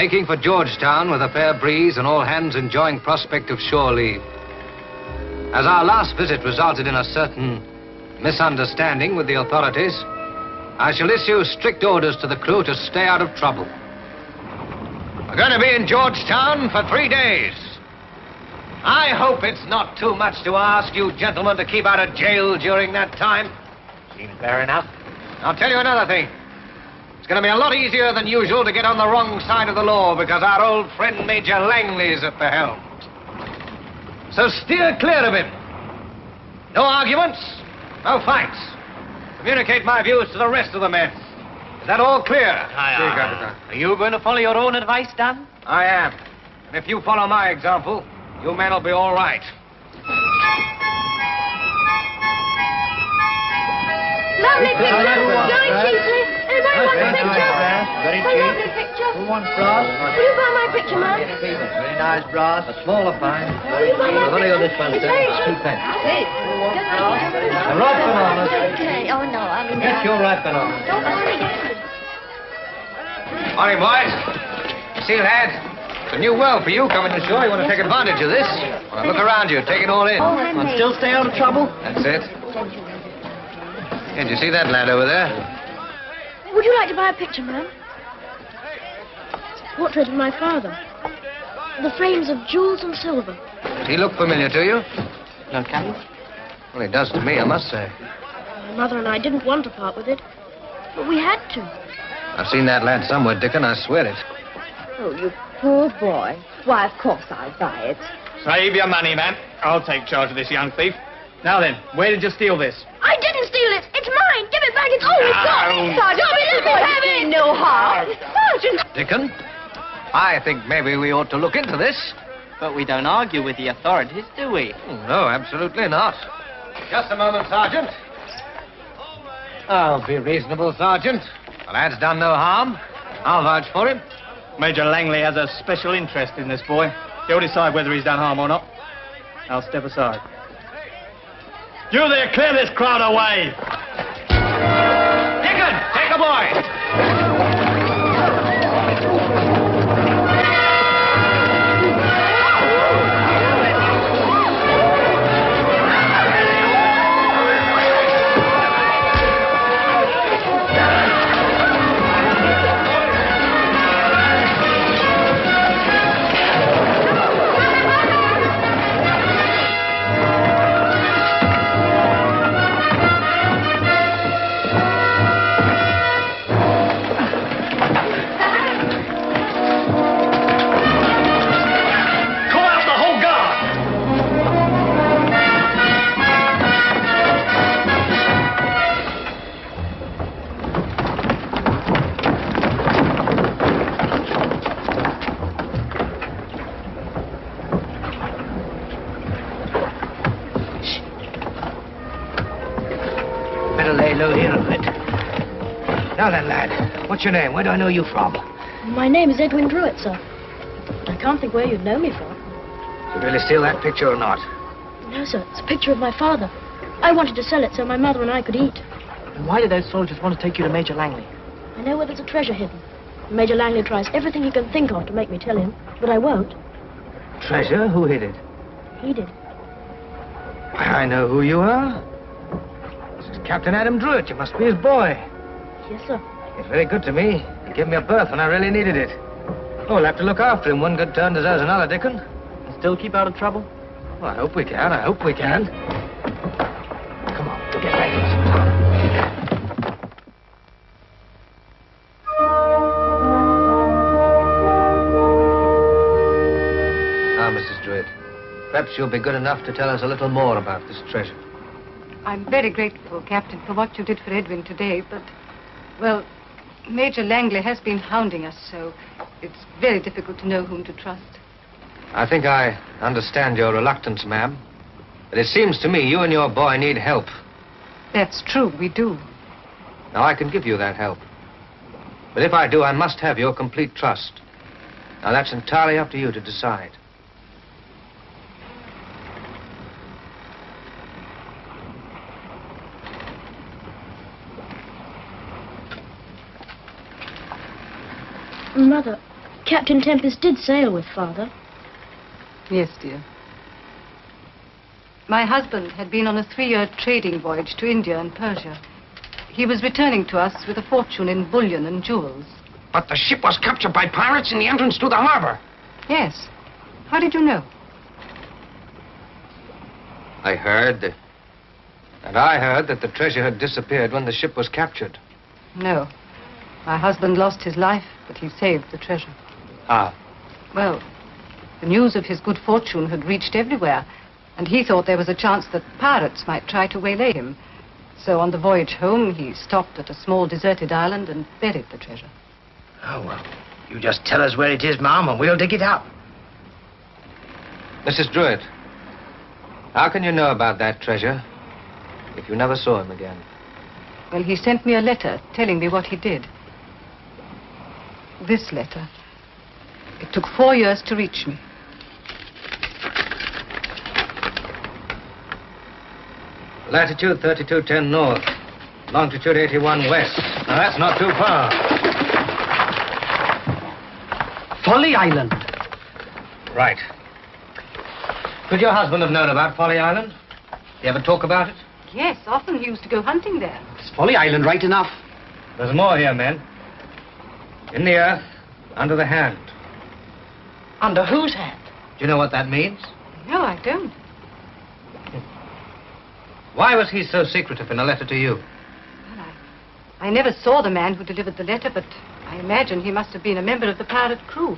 making for Georgetown with a fair breeze and all hands enjoying prospect of shore leave. As our last visit resulted in a certain misunderstanding with the authorities, I shall issue strict orders to the crew to stay out of trouble. We're going to be in Georgetown for 3 days. I hope it's not too much to ask you gentlemen to keep out of jail during that time. Seems fair enough. I'll tell you another thing. It's going to be a lot easier than usual to get on the wrong side of the law because our old friend Major Langley's at the helm. So steer clear of him. No arguments, no fights. Communicate my views to the rest of the men. Is that all clear? Aye. Are you going to follow your own advice, Dan? I am. And if you follow my example, you men will be all right. Lovely picture. Going cheaply. Anybody want a picture? Very A cheap. lovely picture. Who wants brass? Will you buy my picture, man? Very nice brass. A smaller fine. Will you buy my I'll only picture? on this one, It's sir. very It's cheap. 2 pence. A ripe banana. Okay. Oh, no, I mean... Get your ripe banana. Don't worry. Morning, boys. See, lad, it's a new world for you coming ashore. You want to take advantage of this? Well, look around you. Take it all in. Oh, And still stay out of trouble? That's it. Did you see that lad over there? Would you like to buy a picture, ma'am? It's a portrait of my father. The frames of jewels and silver. Does he look familiar to you? No, Captain. Well, he does to me, I must say. My mother and I didn't want to part with it, but we had to. I've seen that lad somewhere, Dickon. I swear it. Oh, you poor boy. Why, of course I'll buy it. Save your money, man. I'll take charge of this young thief. Now then, where did you steal this? I didn't steal it. It's mine. Give it back. It's all we've got. No. Sergeant, let me have it. No harm. Sergeant. Dickon, I think maybe we ought to look into this. But we don't argue with the authorities, do we? No, absolutely not. Just a moment, Sergeant. I'll be reasonable, Sergeant. The lad's done no harm. I'll vouch for him. Major Langley has a special interest in this boy. He'll decide whether he's done harm or not. I'll step aside. You there, clear this crowd away. Dickon, take a boy. Better lay low here a bit. Now then, lad, what's your name? Where do I know you from? My name is Edwin Drouet, sir. But I can't think where you'd know me from. Did you really steal that picture or not? No, sir. It's a picture of my father. I wanted to sell it so my mother and I could eat. And why did those soldiers want to take you to Major Langley? I know where there's a treasure hidden. Major Langley tries everything he can think of to make me tell him, but I won't. Treasure? Who hid it? He did. Why, I know who you are. This is Captain Adam Drouet. You must be his boy. Yes, sir. He's very good to me. He gave me a berth when I really needed it. Oh, we'll have to look after him. One good turn deserves another, Dickon. And still keep out of trouble? Well, I hope we can. I hope we can. Come on, we'll get back to some Now, Mrs. Drouet, perhaps you'll be good enough to tell us a little more about this treasure. I'm very grateful, Captain, for what you did for Edwin today, but, well, Major Langley has been hounding us, so it's very difficult to know whom to trust. I think I understand your reluctance, ma'am. But it seems to me you and your boy need help. That's true, we do. Now, I can give you that help. But if I do, I must have your complete trust. Now, that's entirely up to you to decide. Mother, Captain Tempest did sail with Father. Yes, dear. My husband had been on a 3-year trading voyage to India and Persia. He was returning to us with a fortune in bullion and jewels. But the ship was captured by pirates in the entrance to the harbor. Yes. How did you know? I heard. And I heard that the treasure had disappeared when the ship was captured. No. My husband lost his life, but he saved the treasure. Ah. Well, the news of his good fortune had reached everywhere, and he thought there was a chance that pirates might try to waylay him. So on the voyage home, he stopped at a small deserted island and buried the treasure. Oh, well, you just tell us where it is, Mom, and we'll dig it up. Mrs. Drouet, how can you know about that treasure if you never saw him again? Well, he sent me a letter telling me what he did. This letter. It took 4 years to reach me. Latitude 3210 north, longitude 81 west. Now, that's not too far. Folly Island. Right. Could your husband have known about Folly Island? Did you ever talk about it? Yes, often he used to go hunting there. It's Folly Island right enough. There's more here, men. In the earth, under the hand. Under whose hand? Do you know what that means? No, I don't. Why was he so secretive in a letter to you? Well, I never saw the man who delivered the letter, but I imagine he must have been a member of the pirate crew.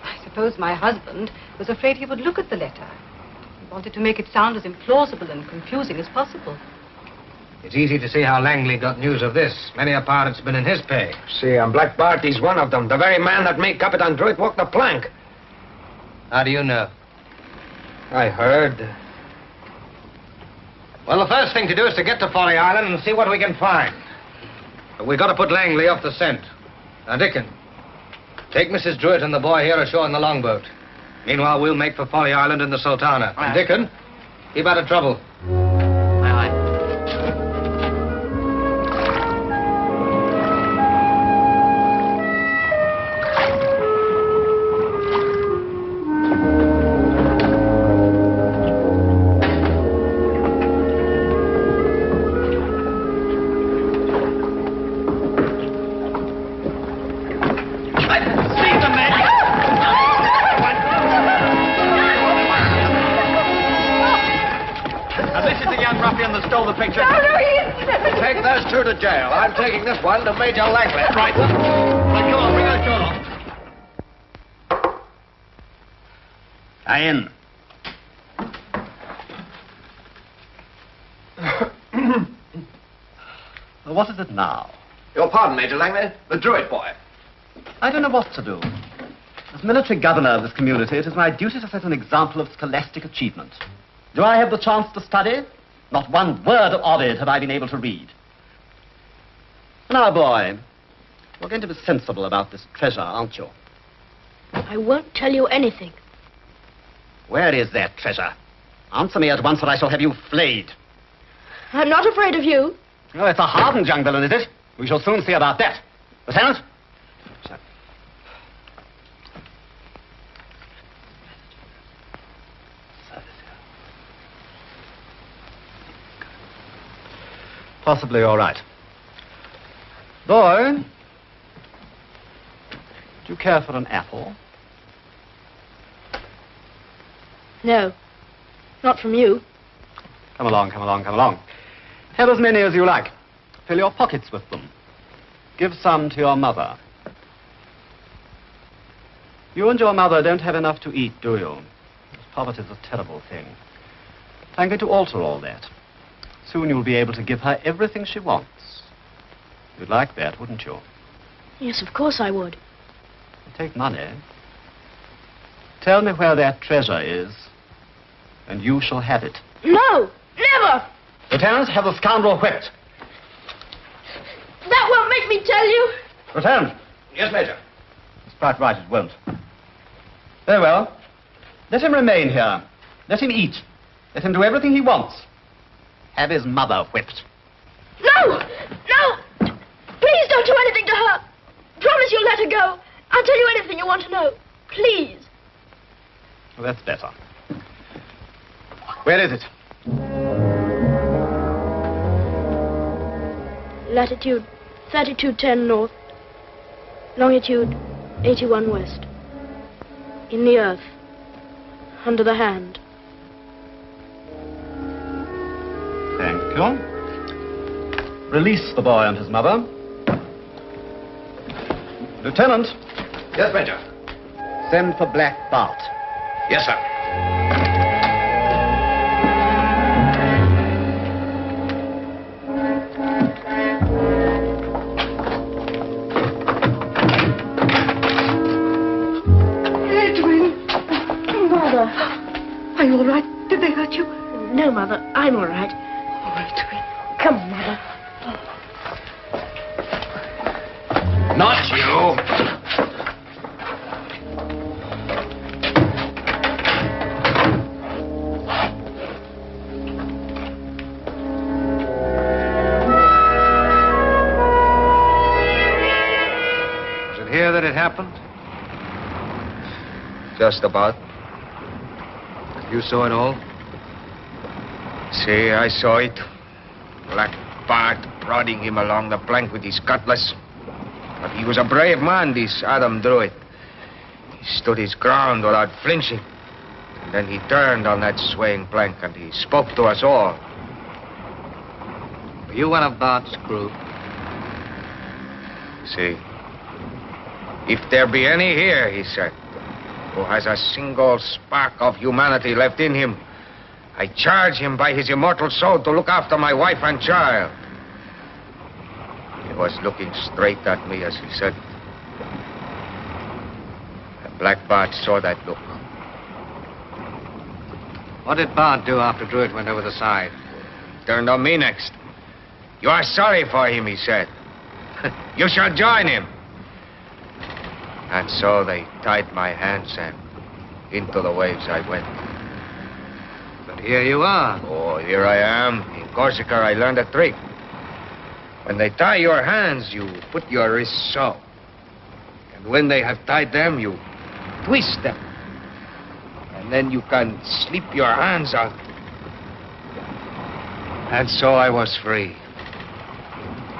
I suppose my husband was afraid he would look at the letter. He wanted to make it sound as implausible and confusing as possible. It's easy to see how Langley got news of this. Many a pirate's been in his pay. See, and Black Bart, he's one of them. The very man that made Capitan Drouet walk the plank. How do you know? I heard. Well, the first thing to do is to get to Folly Island and see what we can find. But we've got to put Langley off the scent. Now, Dickon, take Mrs. Drouet and the boy here ashore in the longboat. Meanwhile, we'll make for Folly Island and the Sultana. And Dickon, keep out of trouble. Aye, aye. Take those two to jail. I'm taking this one to Major Langley. Right. Right, come on, bring that gun on. In. Well, what is it now? Your pardon, Major Langley. The Drouet boy. I don't know what to do. As military governor of this community, it is my duty to set an example of scholastic achievement. Do I have the chance to study? Not one word of it have I been able to read. Now, boy, you're going to be sensible about this treasure, aren't you? I won't tell you anything. Where is that treasure? Answer me at once or I shall have you flayed. I'm not afraid of you. Oh, it's a hardened young villain, is it? We shall soon see about that. Lieutenant? Sir. Possibly all right. Boy, do you care for an apple? No, not from you. Come along, come along, come along. Have as many as you like. Fill your pockets with them. Give some to your mother. You and your mother don't have enough to eat, do you? Poverty is a terrible thing. I'm going to alter all that. Soon you'll be able to give her everything she wants. You'd like that, wouldn't you? Yes, of course I would. Take money. Tell me where that treasure is, and you shall have it. No, never! Lieutenant, have the scoundrel whipped. That won't make me tell you. Lieutenant. Yes, Major. It's quite right, it won't. Very well. Let him remain here. Let him eat. Let him do everything he wants. Have his mother whipped. No! No! Please don't do anything to her. Promise you'll let her go. I'll tell you anything you want to know. Please. Well, that's better. Where is it? Latitude 3210 north. Longitude 81 west. In the earth. Under the hand. Thank you. Release the boy and his mother. Lieutenant. Yes, Major. Send for Black Bart. Yes, sir. Mother. Are you all right? Did they hurt you? No, Mother. I'm all right. All right, Twin. Come on, Mother. Not you. Was it here that it happened? Just about. You saw it all? See, I saw it. Black Bart prodding him along the plank with his cutlass. But he was a brave man, this Adam Drouet. He stood his ground without flinching. And then he turned on that swaying plank and he spoke to us all. Were you one of Bart's crew? See, if there be any here, he said, who has a single spark of humanity left in him, I charge him by his immortal soul to look after my wife and child. He was looking straight at me as he said. And Black Bart saw that look. What did Bart do after Drouet went over the side? He turned on me next. You are sorry for him, he said. You shall join him. And so they tied my hands and into the waves I went. But here you are. Oh, here I am. In Corsica, I learned a trick. When they tie your hands, you put your wrists so. And when they have tied them, you twist them. And then you can slip your hands out. And so I was free.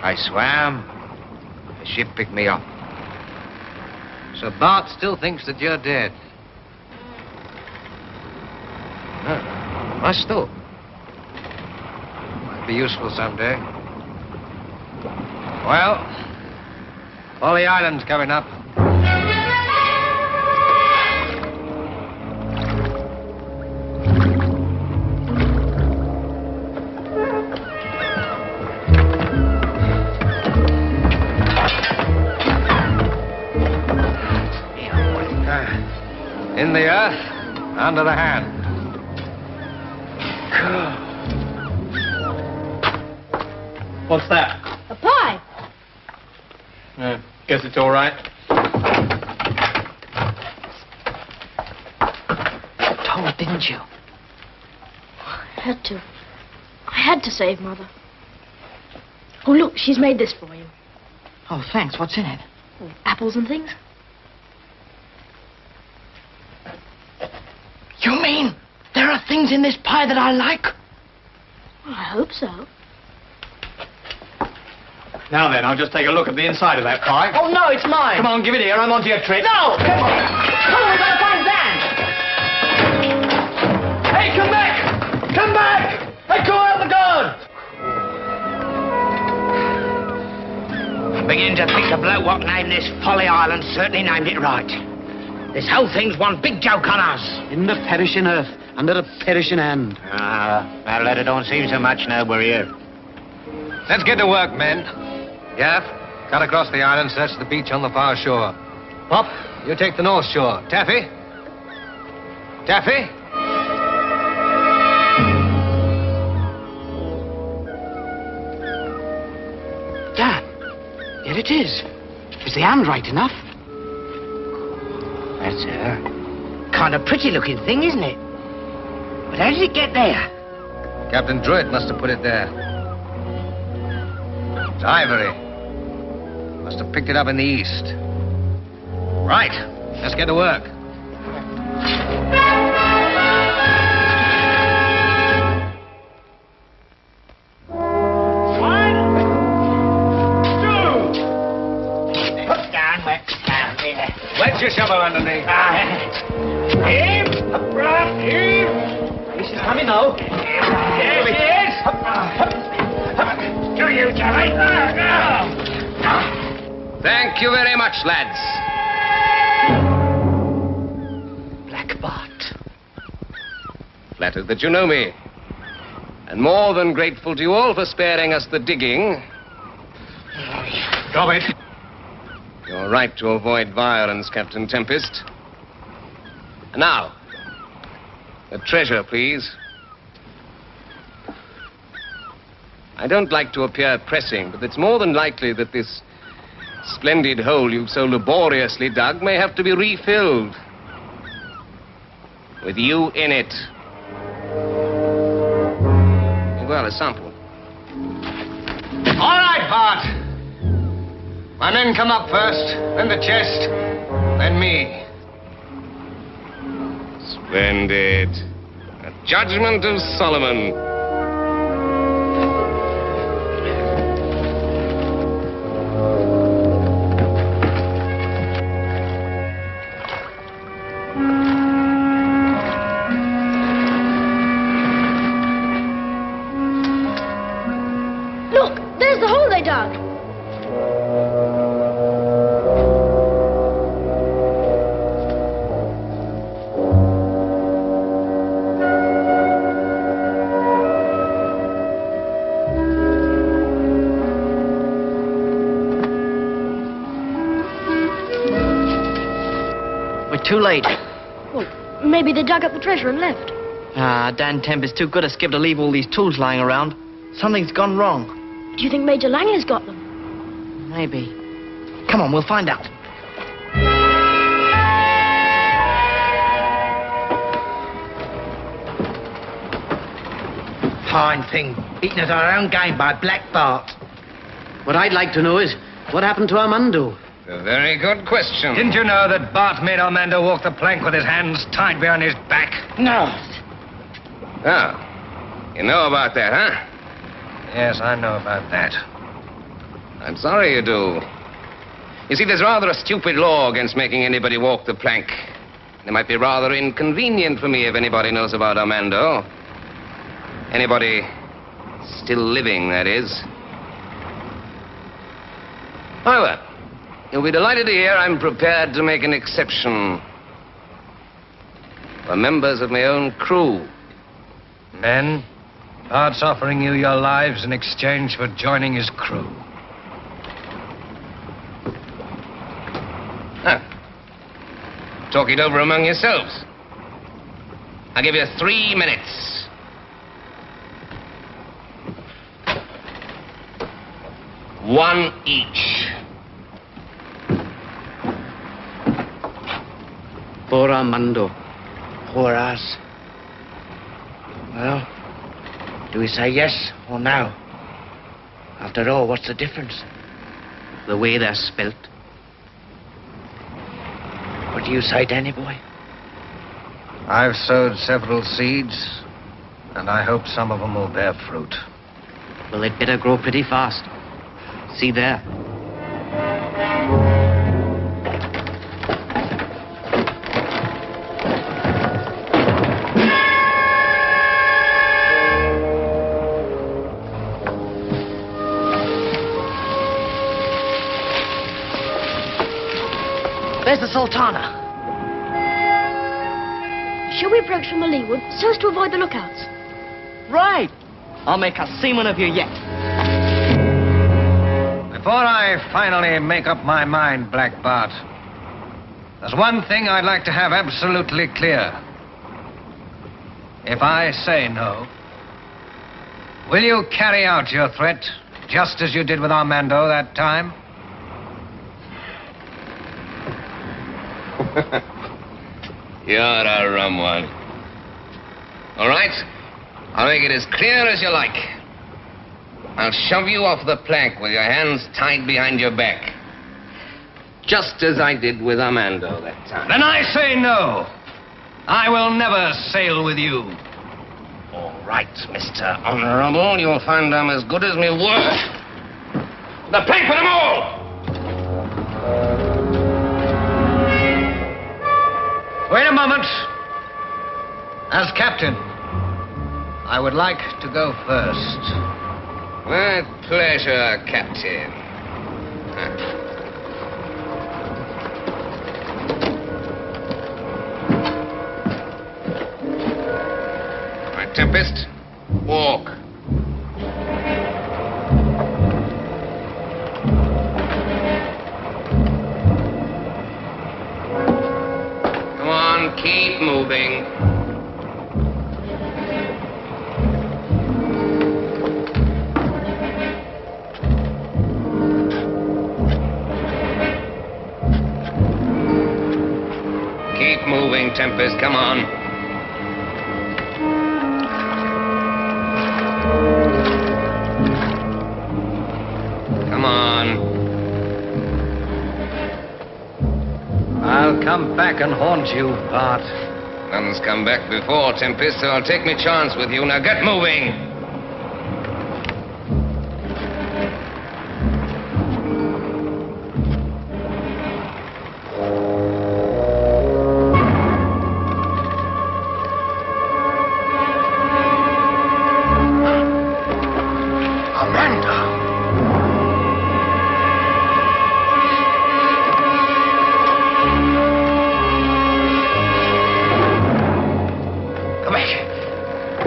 I swam. The ship picked me up. So Bart still thinks that you're dead. Must do. Might be useful someday. Well, all the islands coming up. In the earth, under the hand. What's that? A pie. Guess it's all right. Told, didn't you? I had to save Mother. Oh, look, she's made this for you. Oh, thanks. What's in it? Oh, apples and things. You mean there are things in this pie that I like? Well, I hope so. Now then, I'll just take a look at the inside of that pie. Oh, no, it's mine. Come on, give it here. I'm onto your trick. No! Come on! Come on, we've got to find Dan! Hey, come back! Come back! Hey, call out the guard! I'm beginning to think the bloke what named this Folly Island certainly named it right. This whole thing's one big joke on us. In the perishing earth, under a perishing hand. That letter don't seem so much now we're here. Let's get to work, men. Gaff, cut across the island, search the beach on the far shore. Pop, you take the north shore. Taffy? Taffy? Dan, here it is. Is the hand right enough? That's her. Kind of pretty looking thing, isn't it? But how did it get there? Captain Drouet must have put it there. It's ivory. Must have picked it up in the east. Right. Let's get to work. Wedge your shovel underneath. Heave! Right, heave! She's coming now. Here she is! Do you, Jerry? Thank you very much, lads. Black Bart. Flattered that you know me. And more than grateful to you all for sparing us the digging. Drop it. You're right to avoid violence, Captain Tempest. And now, the treasure, please. I don't like to appear pressing, but it's more than likely that this splendid hole you've so laboriously dug may have to be refilled. With you in it. Well, a sample. All right, Bart. My men come up first, then the chest, then me. Splendid. A judgment of Solomon. Look, there's the hole they dug. Too late. Well, maybe they dug up the treasure and left. Dan Tempest too good a skip to leave all these tools lying around. Something's gone wrong. Do you think Major Langley's got them? Maybe. Come on, we'll find out. Fine thing, beaten at our own game by Black Bart. What I'd like to know is, what happened to Armando? A very good question. Didn't you know that Bart made Armando walk the plank with his hands tied behind his back? No. Oh, you know about that, huh? Yes, I know about that. I'm sorry you do. You see, there's rather a stupid law against making anybody walk the plank. It might be rather inconvenient for me if anybody knows about Armando. Anybody still living, that is. However, you'll be delighted to hear I'm prepared to make an exception for members of my own crew. Men, Bart's offering you your lives in exchange for joining his crew. Huh. Talk it over among yourselves. I'll give you 3 minutes. One each. Poor Armando. Poor us. Well, do we say yes or no? After all, what's the difference? The way they're spelt. What do you say, Danny boy? I've sowed several seeds, and I hope some of them will bear fruit. Well, they'd better grow pretty fast. See there. There's the Sultana. Shall we approach from the leeward so as to avoid the lookouts? Right. I'll make a seaman of you yet. Before I finally make up my mind, Black Bart, there's one thing I'd like to have absolutely clear. If I say no, will you carry out your threat just as you did with Armando that time? You're a rum one. All right. I'll make it as clear as you like. I'll shove you off the plank with your hands tied behind your back. just as I did with Armando that time. Then I say no. I will never sail with you. All right, Mr. Honorable. You'll find I'm as good as me word. The pay for them all! Wait a moment. As captain, I would like to go first. With pleasure, Captain. All right, Tempest, walk. Come on, keep moving. Keep moving, Tempest, come on. Come on. I'll come back and haunt you, Bart. None's come back before, Tempest, so I'll take me chance with you. Now get moving.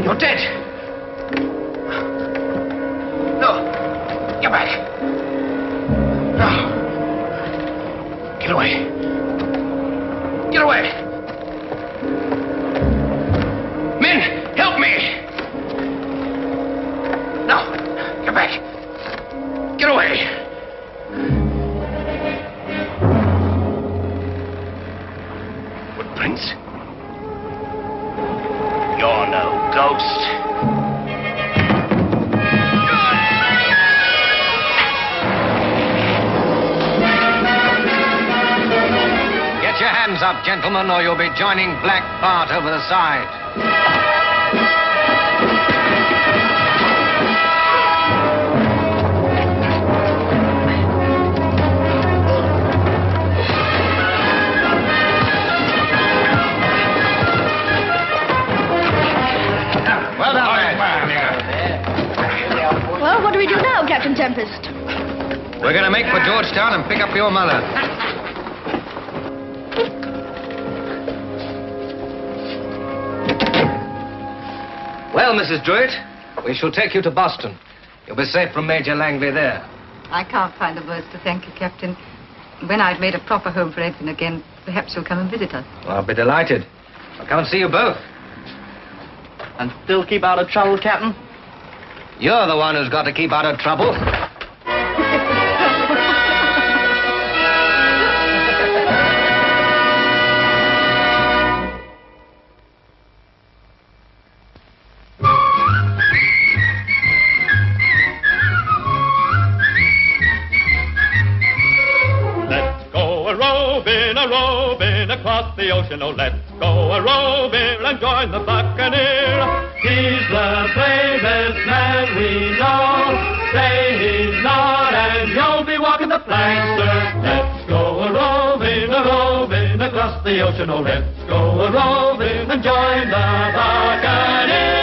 You're dead. No. Get back. No. Get away. Get away. Men, help me. No. Get back. Get away. Footprints. You're no ghost. Get your hands up, gentlemen, or you'll be joining Black Bart over the side. Well done, Well, what do we do now, Captain Tempest? We're going to make for Georgetown and pick up your mother. Well, Mrs. Drouet, we shall take you to Boston. You'll be safe from Major Langley there. I can't find the words to thank you, Captain. When I've made a proper home for Edwin again, perhaps you'll come and visit us. Well, I'll be delighted. I'll come and see you both. And still keep out of trouble, Captain? You're the one who's got to keep out of trouble. Let's go a-roving across the ocean. Oh, let's go a-roving and join the Buccaneer. He's the bravest man we know. Say he's not, and you'll be walking the plank, sir. Let's go a-roving across the ocean. Oh, let's go a-roving and join the Buccaneer.